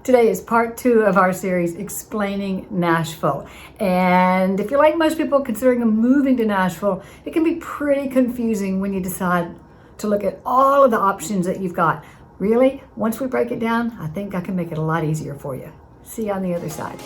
Today is part 2 of our series, Explaining Nashville. And if you're like most people considering moving to Nashville, it can be pretty confusing when you decide to look at all of the options that you've got. Really, once we break it down, I think I can make it a lot easier for you. See you on the other side.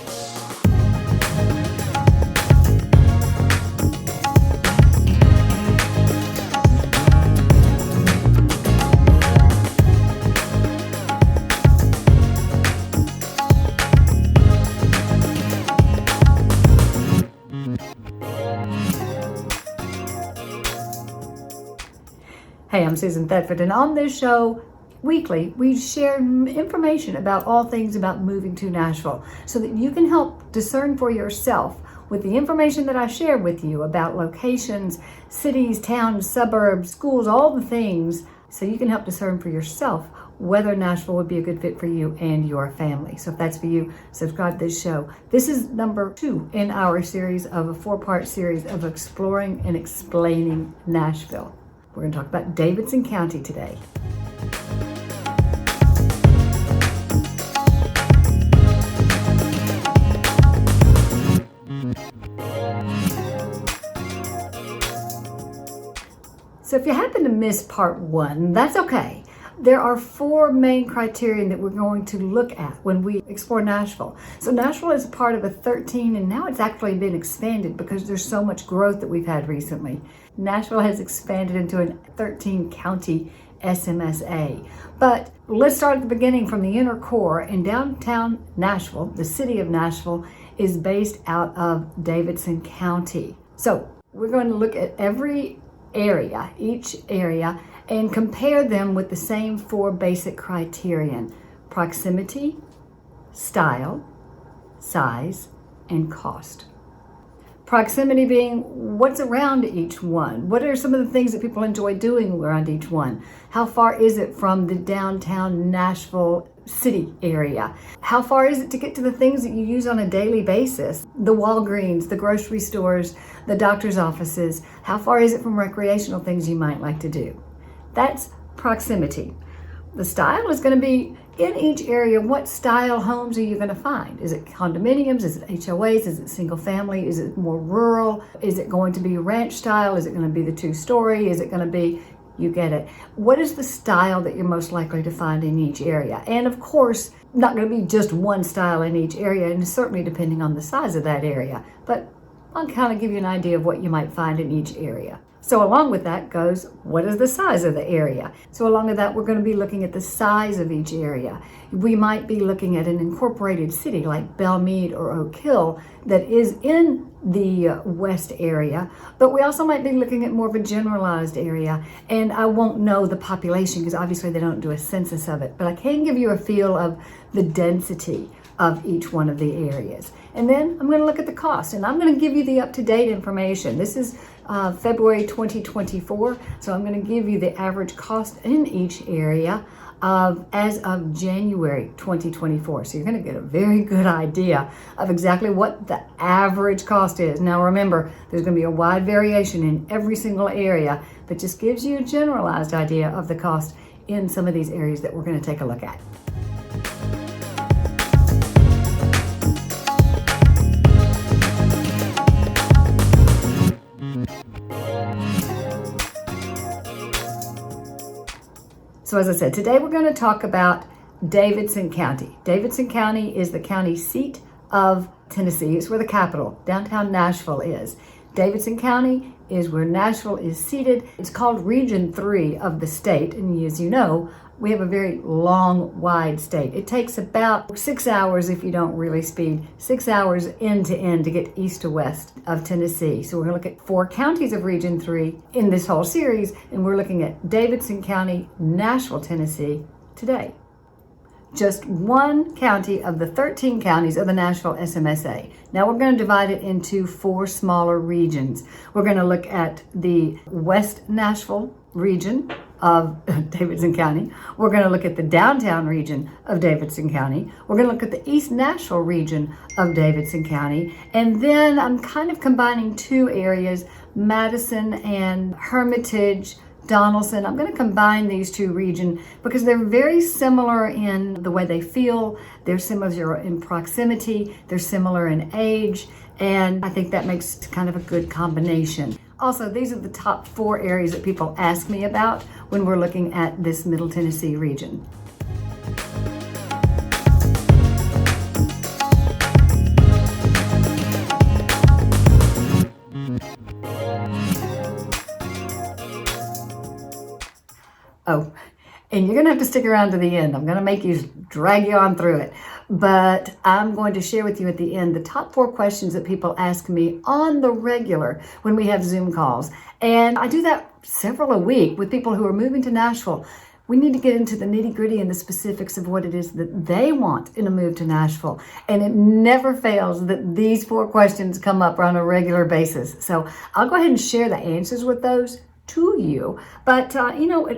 Hey, I'm Susan Thetford, and on this show, weekly, we share information about all things about moving to Nashville so that you can help discern for yourself with the information that I share with you about locations, cities, towns, suburbs, schools, all the things, so you can help discern for yourself whether Nashville would be a good fit for you and your family. So if that's for you, subscribe to this show. This is number 2 in our series of a 4-part series of exploring and explaining Nashville. We're going to talk about Davidson County today. So if you happen to miss part 1, that's okay. There are 4 main criteria that we're going to look at when we explore Nashville. So Nashville is part of a 13, and now it's actually been expanded because there's so much growth that we've had recently. Nashville has expanded into a 13-county SMSA. But let's start at the beginning from the inner core. In downtown Nashville, the city of Nashville is based out of Davidson County. So we're going to look at each area, and compare them with the same 4 basic criterion: proximity, style, size, and cost. Proximity being what's around each one. What are some of the things that people enjoy doing around each one? How far is it from the downtown Nashville city area? How far is it to get to the things that you use on a daily basis? The Walgreens, the grocery stores, the doctor's offices. How far is it from recreational things you might like to do? That's proximity. The style is going to be in each area. What style homes are you going to find? Is it condominiums? Is it HOAs? Is it single family? Is it more rural? Is it going to be ranch style? Is it going to be the 2-story? Is it going to be, you get it. What is the style that you're most likely to find in each area? And of course, not going to be just one style in each area, and certainly depending on the size of that area. But I'll kind of give you an idea of what you might find in each area. So along with that goes, what is the size of the area? So along with that, we're going to be looking at the size of each area. We might be looking at an incorporated city like Belmead or Oak Hill that is in the west area, but we also might be looking at more of a generalized area. And I won't know the population because obviously they don't do a census of it, but I can give you a feel of the density of each one of the areas. And then I'm going to look at the cost, and I'm going to give you the up-to-date information. This is February 2024, so I'm going to give you the average cost in each area as of January 2024. So you're going to get a very good idea of exactly what the average cost is. Now remember, there's going to be a wide variation in every single area, but just gives you a generalized idea of the cost in some of these areas that we're going to take a look at. So as I said, today we're going to talk about Davidson County. Davidson County is the county seat of Tennessee. It's where the capital, downtown Nashville, is. Davidson County is where Nashville is seated. It's called Region 3 of the state. And as you know, we have a very long, wide state. It takes about 6 hours if you don't really speed, 6 hours end to end to get east to west of Tennessee. So we're going to look at 4 counties of Region 3 in this whole series, and we're looking at Davidson County, Nashville, Tennessee today. Just one county of the 13 counties of the Nashville SMSA. Now we're going to divide it into 4 smaller regions. We're going to look at the West Nashville region of Davidson County. We're going to look at the downtown region of Davidson County. We're going to look at the East Nashville region of Davidson County. And then I'm kind of combining 2 areas, Madison and Hermitage Donelson. I'm going to combine these two regions because they're very similar in the way they feel. They're similar in proximity. They're similar in age. And I think that makes kind of a good combination. Also, these are the top 4 areas that people ask me about when we're looking at this Middle Tennessee region. Oh, and you're going to have to stick around to the end. I'm going to make you drag you on through it. But I'm going to share with you at the end the top 4 questions that people ask me on the regular when we have Zoom calls. And I do that several a week with people who are moving to Nashville. We need to get into the nitty-gritty and the specifics of what it is that they want in a move to Nashville. And it never fails that these 4 questions come up on a regular basis. So I'll go ahead and share the answers with those to you. But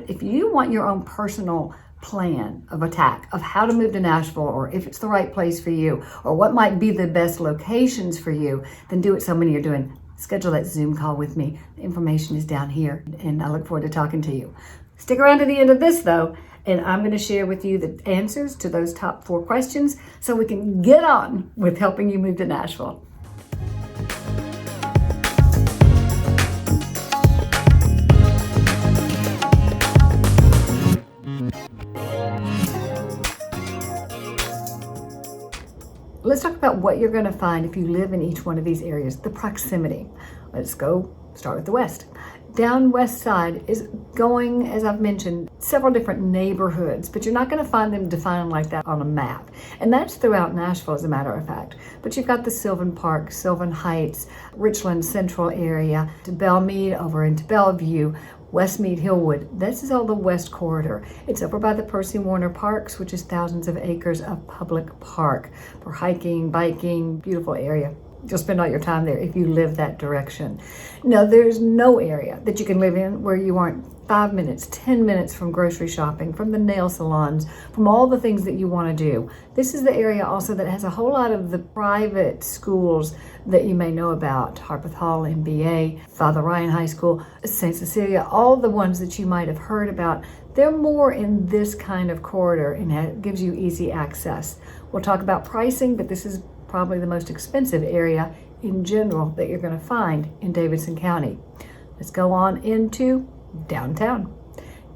if you want your own personal plan of attack of how to move to Nashville, or if it's the right place for you, or what might be the best locations for you, then do what so many are doing. Schedule that Zoom call with me. The information is down here, and I look forward to talking to you. Stick around to the end of this though, and I'm going to share with you the answers to those top 4 questions so we can get on with helping you move to Nashville. Let's talk about what you're going to find if you live in each one of these areas, the proximity. Let's go start with the west. Down west side is going, as I've mentioned, several different neighborhoods, but you're not going to find them defined like that on a map. And that's throughout Nashville, as a matter of fact. But you've got the Sylvan Park, Sylvan Heights, Richland Central area, to Belmead over into Bellevue, Westmead, Hillwood. This is all the West Corridor. It's over by the Percy Warner Parks, which is thousands of acres of public park for hiking, biking, beautiful area. You'll spend all your time there if you live that direction. Now, there's no area that you can live in where you aren't 5 minutes, 10 minutes from grocery shopping, from the nail salons, from all the things that you want to do. This is the area also that has a whole lot of the private schools that you may know about. Harpeth Hall, MBA, Father Ryan High School, St. Cecilia, all the ones that you might have heard about. They're more in this kind of corridor, and it gives you easy access. We'll talk about pricing, but this is probably the most expensive area in general that you're going to find in Davidson County. Let's go on into downtown.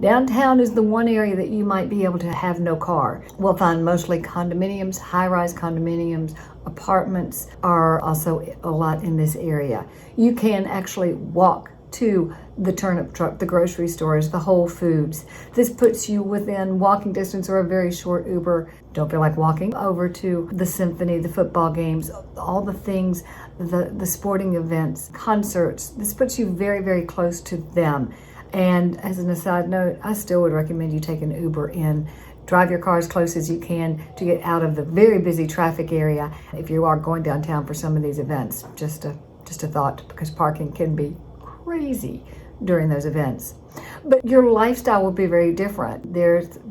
Downtown is the one area that you might be able to have no car. We'll find mostly condominiums, high-rise condominiums, apartments are also a lot in this area. You can actually walk to the turnip truck, the grocery stores, the Whole Foods. This puts you within walking distance or a very short Uber. Don't feel like walking over to the symphony, the football games, all the things, the sporting events, concerts. This puts you very, very close to them. And as an aside note, I still would recommend you take an Uber in. Drive your car as close as you can to get out of the very busy traffic area if you are going downtown for some of these events. Just a thought, because parking can be crazy during those events. But your lifestyle will be very different.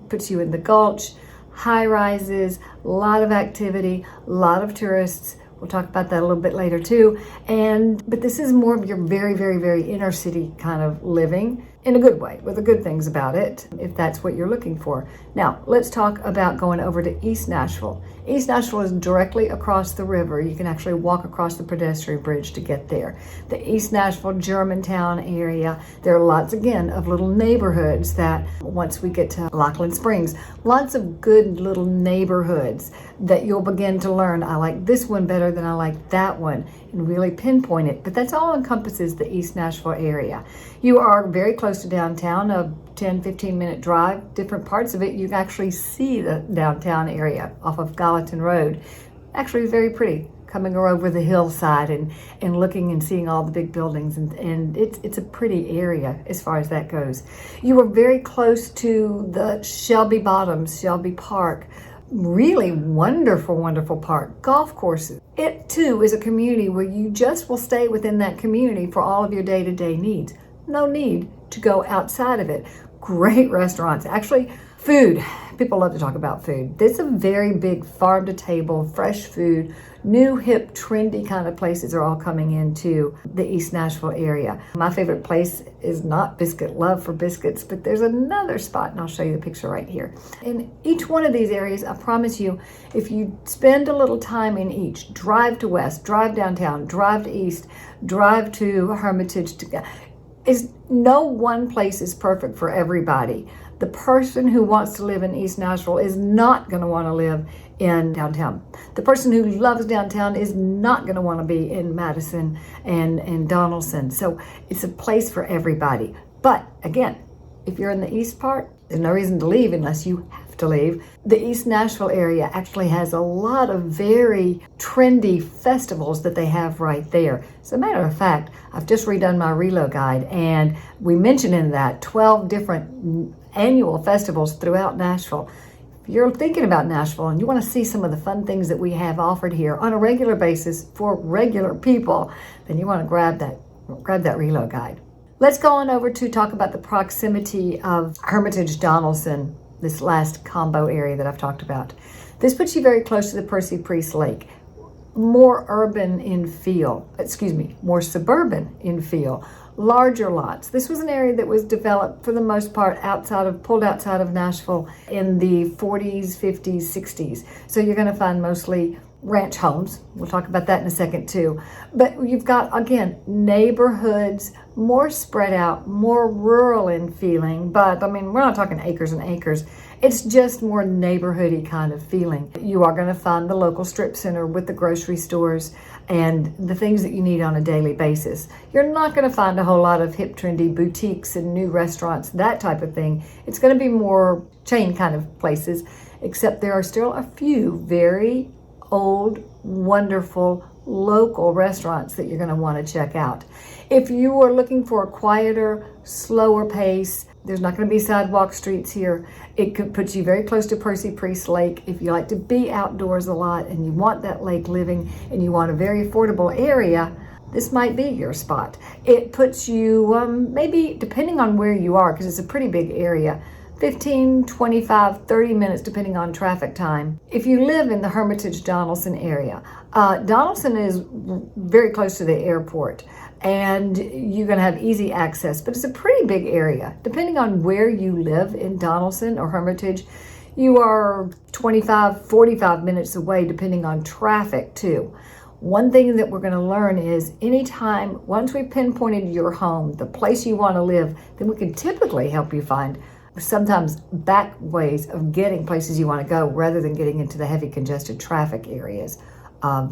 Puts you in the Gulch, high rises, a lot of activity, a lot of tourists. We'll talk about that a little bit later too. But this is more of your very, very, very inner city kind of living in a good way, with the good things about it, if that's what you're looking for. Now, let's talk about going over to East Nashville. East Nashville is directly across the river. You can actually walk across the pedestrian bridge to get there. The East Nashville, Germantown area, there are lots, again, of little neighborhoods that once we get to Lachlan Springs, lots of good little neighborhoods that you'll begin to learn. I like this one better than I like that one, and really pinpoint it. But that's all encompasses the East Nashville area. You are very close to downtown, a 10-15 minute drive. Different parts of it, you can actually see the downtown area off of Gallatin Road. Actually very pretty, coming over the hillside and looking and seeing all the big buildings, and it's a pretty area as far as that goes. You are very close to the Shelby Bottoms, Shelby Park. Really wonderful, wonderful park. Golf courses. It too is a community where you just will stay within that community for all of your day-to-day needs. No need to go outside of it. Great restaurants. Actually, Food. People love to talk about food. There's a very big farm to table, fresh food, new, hip, trendy kind of places are all coming into the East Nashville area. My favorite place is not Biscuit, love for biscuits, but there's another spot, and I'll show you the picture right here. In each one of these areas, I promise you, if you spend a little time in each, drive to west, drive downtown, drive to east, drive to Hermitage, no one place is perfect for everybody. The person who wants to live in East Nashville is not going to want to live in downtown. The person who loves downtown is not going to want to be in Madison and Donelson. So it's a place for everybody. But again, if you're in the east part, there's no reason to leave unless you have to leave. The East Nashville area actually has a lot of very trendy festivals that they have right there. As a matter of fact, I've just redone my Relo guide, and we mentioned in that 12 different annual festivals throughout Nashville. If you're thinking about Nashville and you want to see some of the fun things that we have offered here on a regular basis for regular people, then you want to grab that Relo guide. Let's go on over to talk about the proximity of Hermitage Donelson, this last combo area that I've talked about. This puts you very close to the Percy Priest Lake. More urban in feel, more suburban in feel, larger lots. This was an area that was developed for the most part pulled outside of Nashville in the 40s, 50s, 60s. So you're going to find mostly ranch homes. We'll talk about that in a second too. But you've got, again, neighborhoods, more spread out, more rural in feeling. But I mean, we're not talking acres and acres. It's just more neighborhoody kind of feeling. You are going to find the local strip center with the grocery stores and the things that you need on a daily basis. You're not going to find a whole lot of hip, trendy boutiques and new restaurants, that type of thing. It's going to be more chain kind of places, except there are still a few very old, wonderful, local restaurants that you're going to want to check out. If you are looking for a quieter, slower pace, there's not going to be sidewalk streets here. It could put you very close to Percy Priest Lake. If you like to be outdoors a lot and you want that lake living and you want a very affordable area, this might be your spot. It puts you maybe, depending on where you are, because it's a pretty big area, 15, 25, 30 minutes depending on traffic time. If you live in the Hermitage Donelson area, Donelson is very close to the airport and you're going to have easy access, but it's a pretty big area. Depending on where you live in Donelson or Hermitage, you are 25, 45 minutes away depending on traffic too. One thing that we're going to learn is anytime, once we've pinpointed your home, the place you want to live, then we can typically help you find sometimes back ways of getting places you want to go rather than getting into the heavy congested traffic areas of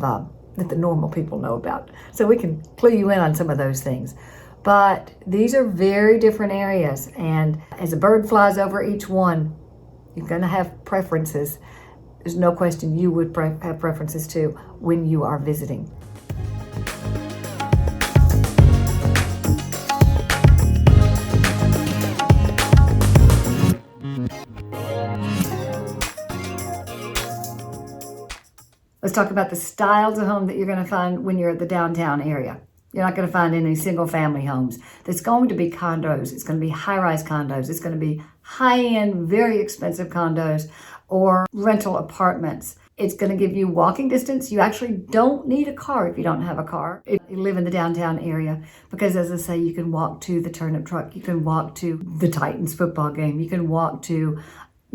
that the normal people know about. So we can clue you in on some of those things. But these are very different areas, and as a bird flies over each one, you're going to have preferences. There's no question you would have preferences too when you are visiting. Let's talk about the styles of home that you're going to find when you're at the downtown area. You're not going to find any single family homes. There's going to be condos. It's going to be high-rise condos. It's going to be high-end, very expensive condos or rental apartments. It's going to give you walking distance. You actually don't need a car if you don't have a car, if you live in the downtown area, because as I say, you can walk to the turnip truck. You can walk to the Titans football game. You can walk to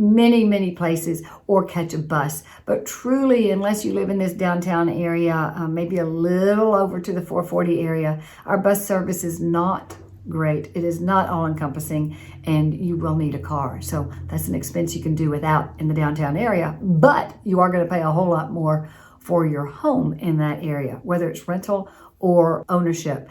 many places or catch a bus. But truly, unless you live in this downtown area, maybe a little over to the 440 area, our bus service is not great. It is not all-encompassing, and you will need a car. So that's an expense you can do without in the downtown area, but you are going to pay a whole lot more for your home in that area, whether it's rental or ownership.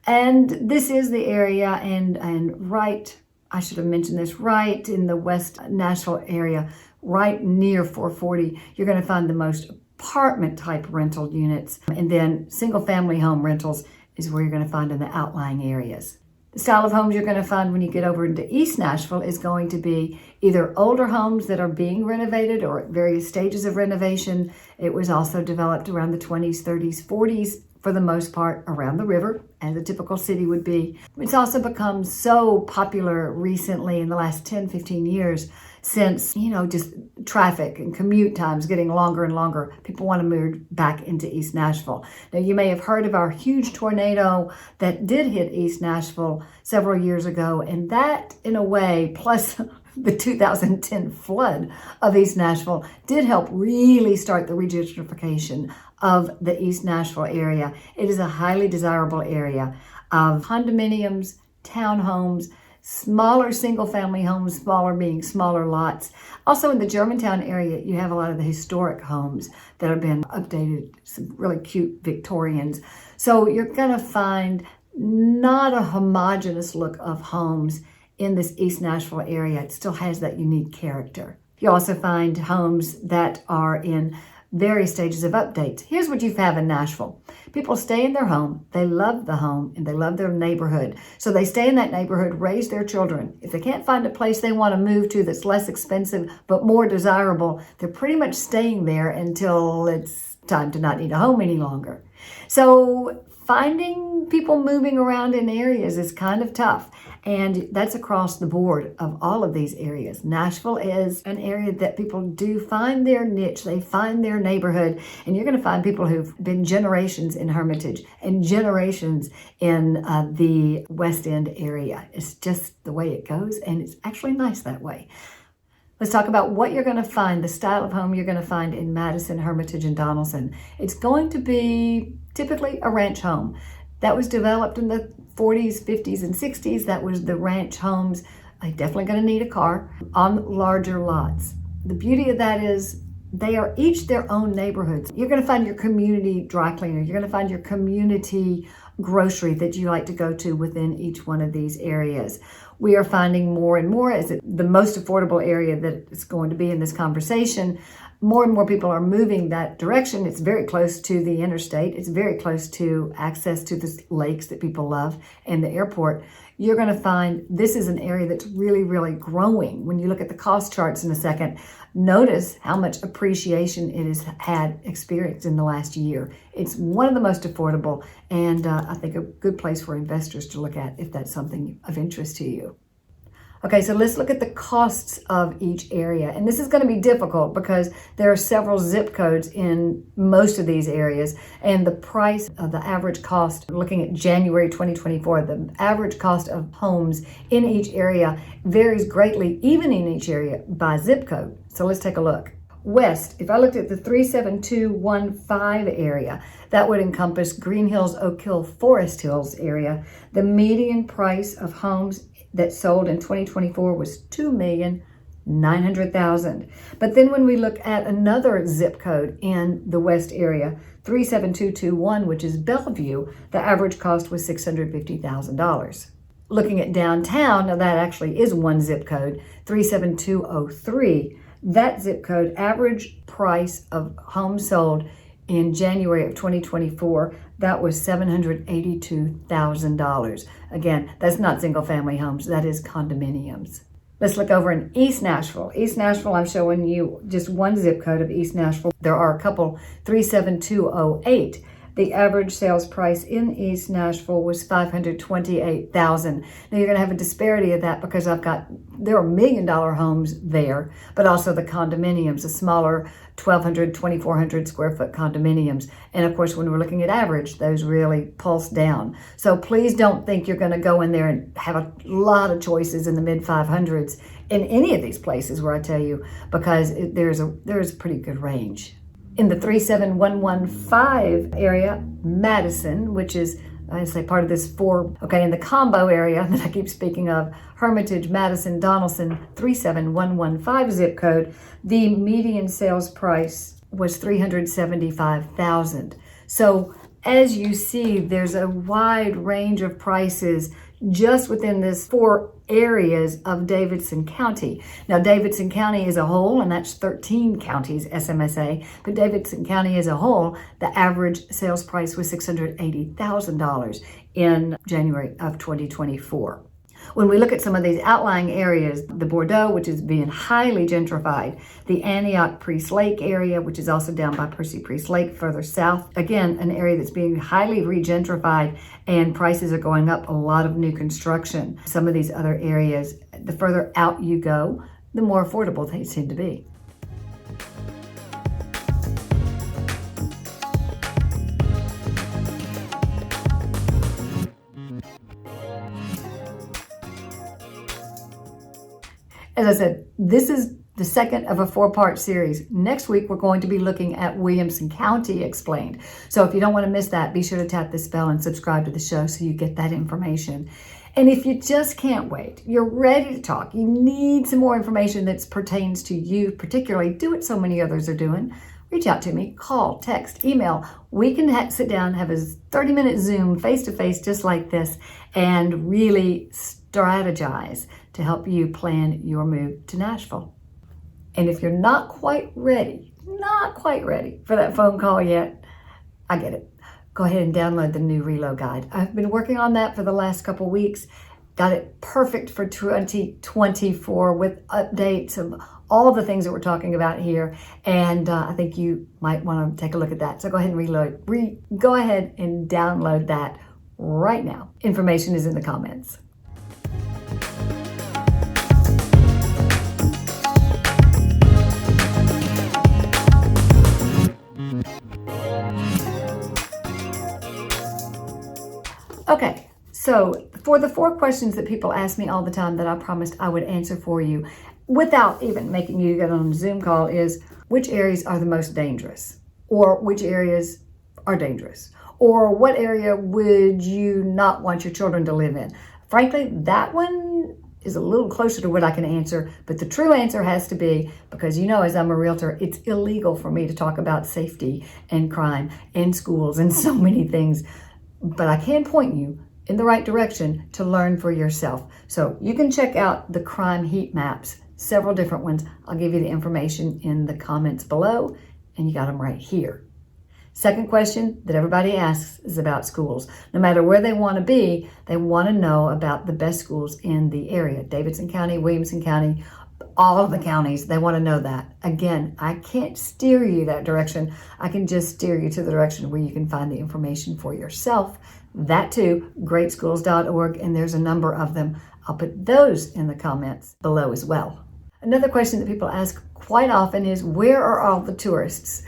And this is the area, and right, I should have mentioned this, right in the West Nashville area, right near 440, you're going to find the most apartment type rental units. And then single family home rentals is where you're going to find in the outlying areas. The style of homes you're going to find when you get over into East Nashville is going to be either older homes that are being renovated or at various stages of renovation. It was also developed around the 20s, 30s, 40s, for the most part, around the river, as a typical city would be. It's also become so popular recently in the last 10, 15 years since, just traffic and commute times getting longer and longer. People want to move back into East Nashville. Now, you may have heard of our huge tornado that did hit East Nashville several years ago, and that, in a way, plus the 2010 flood of East Nashville, did help really start the regentrification of the East Nashville area. It is a highly desirable area of condominiums, townhomes, smaller single-family homes, smaller being smaller lots. Also in the Germantown area, you have a lot of the historic homes that have been updated, some really cute Victorians. So you're going to find not a homogeneous look of homes in this East Nashville area. It still has that unique character. You also find homes that are in various stages of updates. Here's what you have in Nashville. People stay in their home, they love the home, and they love their neighborhood. So they stay in that neighborhood, raise their children. If they can't find a place they want to move to that's less expensive but more desirable, they're pretty much staying there until it's time to not need a home any longer. So finding people moving around in areas is kind of tough. And that's across the board of all of these areas. Nashville is an area that people do find their niche. They find their neighborhood. And you're going to find people who've been generations in Hermitage and generations in the West End area. It's just the way it goes. And it's actually nice that way. Let's talk about what you're going to find, the style of home you're going to find in Madison, Hermitage, and Donelson. It's going to be typically a ranch home. That was developed in the 40s, 50s, and 60s. That was the ranch homes. I'm definitely going to need a car on larger lots. The beauty of that is they are each their own neighborhoods. You're going to find your community dry cleaner. You're going to find your community grocery that you like to go to within each one of these areas. We are finding more and more, as the most affordable area that it's going to be in this conversation, more and more people are moving that direction. It's very close to the interstate. It's very close to access to the lakes that people love and the airport. You're going to find this is an area that's really, really growing. When you look at the cost charts in a second, notice how much appreciation it has had experienced in the last year. It's one of the most affordable and I think a good place for investors to look at if that's something of interest to you. Okay, so let's look at the costs of each area. And this is going to be difficult because there are several zip codes in most of these areas. And the price of the average cost, looking at January 2024, the average cost of homes in each area varies greatly, even in each area, by zip code. So let's take a look. West, if I looked at the 37215 area, that would encompass Green Hills, Oak Hill, Forest Hills area. The median price of homes that sold in 2024 was $2,900,000. But then when we look at another zip code in the West area, 37221, which is Bellevue, the average cost was $650,000. Looking at downtown, now that actually is one zip code, 37203. That zip code, average price of homes sold in January of 2024, that was $782,000. Again, that's not single family homes, that is condominiums. Let's look over in East Nashville. East Nashville, I'm showing you just one zip code of East Nashville. There are a couple, 37208. The average sales price in East Nashville was $528,000. Now you're going to have a disparity of that because there are $1 million homes there, but also the condominiums, the smaller 1,200, 2,400 square foot condominiums. And of course, when we're looking at average, those really pulse down. So please don't think you're going to go in there and have a lot of choices in the mid 500s in any of these places where I tell you, because there's a pretty good range. In the 37115 area, Madison, which is, I say, part of this in the combo area that I keep speaking of, Hermitage, Madison, Donelson, 37115 zip code, the median sales price was $375,000. So as you see, there's a wide range of prices just within this 4 areas of Davidson County. Now, Davidson County as a whole, and that's 13 counties, SMSA, but Davidson County as a whole, the average sales price was $680,000 in January of 2024. When we look at some of these outlying areas, the Bordeaux, which is being highly gentrified, the Antioch Priest Lake area, which is also down by Percy Priest Lake further south, again, an area that's being highly regentrified and prices are going up, a lot of new construction. Some of these other areas, the further out you go, the more affordable they seem to be. As I said, this is the second of a 4-part series. Next week, we're going to be looking at Williamson County explained. So if you don't want to miss that, be sure to tap this bell and subscribe to the show so you get that information. And if you just can't wait, you're ready to talk, you need some more information that pertains to you, particularly do what so many others are doing, reach out to me, call, text, email. We can sit down, have a 30-minute Zoom face-to-face just like this, and really strategize to help you plan your move to Nashville. And if you're not quite ready for that phone call yet, I get it. Go ahead and download the new reload guide. I've been working on that for the last couple weeks. Got it perfect for 2024 with updates of all the things that we're talking about here. And I think you might want to take a look at that. So go ahead and go ahead and download that right now. Information is in the comments. Okay, so for the 4 questions that people ask me all the time that I promised I would answer for you without even making you get on a Zoom call is, which areas are the most dangerous? Or which areas are dangerous? Or what area would you not want your children to live in? Frankly, that one is a little closer to what I can answer, but the true answer has to be, because as I'm a realtor, it's illegal for me to talk about safety and crime and schools and so many things. But I can point you in the right direction to learn for yourself. So you can check out the crime heat maps, several different ones. I'll give you the information in the comments below, and you got them right here. Second question that everybody asks is about schools. No matter where they want to be, they want to know about the best schools in the area. Davidson County, Williamson County, all of the counties, they want to know that. Again, I can't steer you that direction. I can just steer you to the direction where you can find the information for yourself. That too, greatschools.org, and there's a number of them. I'll put those in the comments below as well. Another question that people ask quite often is, where are all the tourists?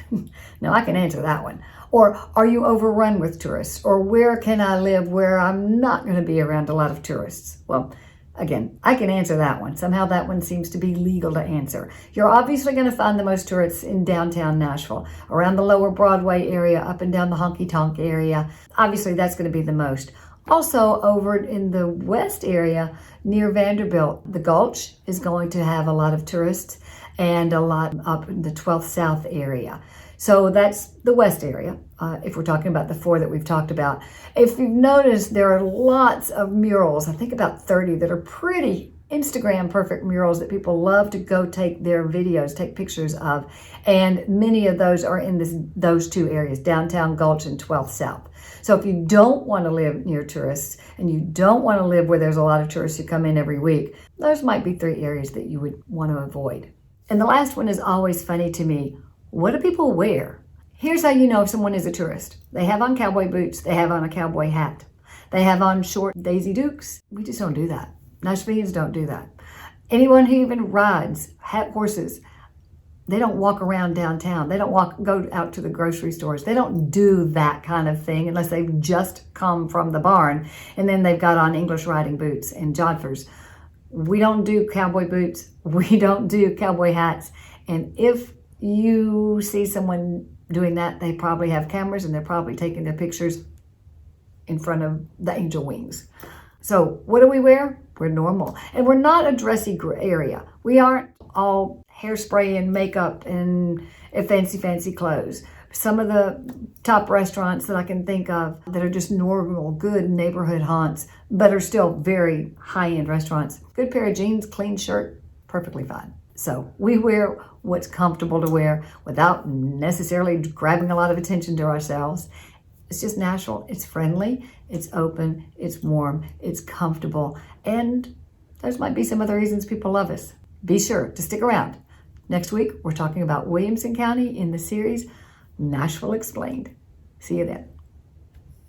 Now, I can answer that one. Or, are you overrun with tourists? Or, where can I live where I'm not going to be around a lot of tourists? Well, again, I can answer that one. Somehow that one seems to be legal to answer. You're obviously going to find the most tourists in downtown Nashville, around the lower Broadway area, up and down the honky-tonk area. Obviously, that's going to be the most. Also, over in the west area, near Vanderbilt, the Gulch is going to have a lot of tourists, and a lot up in the 12th South area. So that's the west area, if we're talking about the 4 that we've talked about. If you've noticed, there are lots of murals, I think about 30, that are pretty Instagram perfect murals that people love to go take their videos, take pictures of. And many of those are in those 2 areas, downtown Gulch and 12th South. So if you don't want to live near tourists, and you don't want to live where there's a lot of tourists who come in every week, those might be 3 areas that you would want to avoid. And the last one is always funny to me. What do people wear? Here's how you know if someone is a tourist. They have on cowboy boots. They have on a cowboy hat. They have on short Daisy Dukes. We just don't do that. Nashvillians don't do that. Anyone who even rides horses, they don't walk around downtown. They don't go out to the grocery stores. They don't do that kind of thing unless they've just come from the barn and then they've got on English riding boots and jodhpurs. We don't do cowboy boots. We don't do cowboy hats. And if you see someone doing that, they probably have cameras and they're probably taking their pictures in front of the angel wings. So what do we wear? We're normal. And we're not a dressy area. We aren't all hairspray and makeup and fancy clothes. Some of the top restaurants that I can think of that are just normal, good neighborhood haunts, but are still very high-end restaurants. Good pair of jeans, clean shirt, perfectly fine. So we wear what's comfortable to wear without necessarily grabbing a lot of attention to ourselves. It's just Nashville. It's friendly, it's open, it's warm, it's comfortable, and there might be some other reasons people love us. Be sure to stick around. Next week, we're talking about Williamson County in the series Nashville Explained. See you then.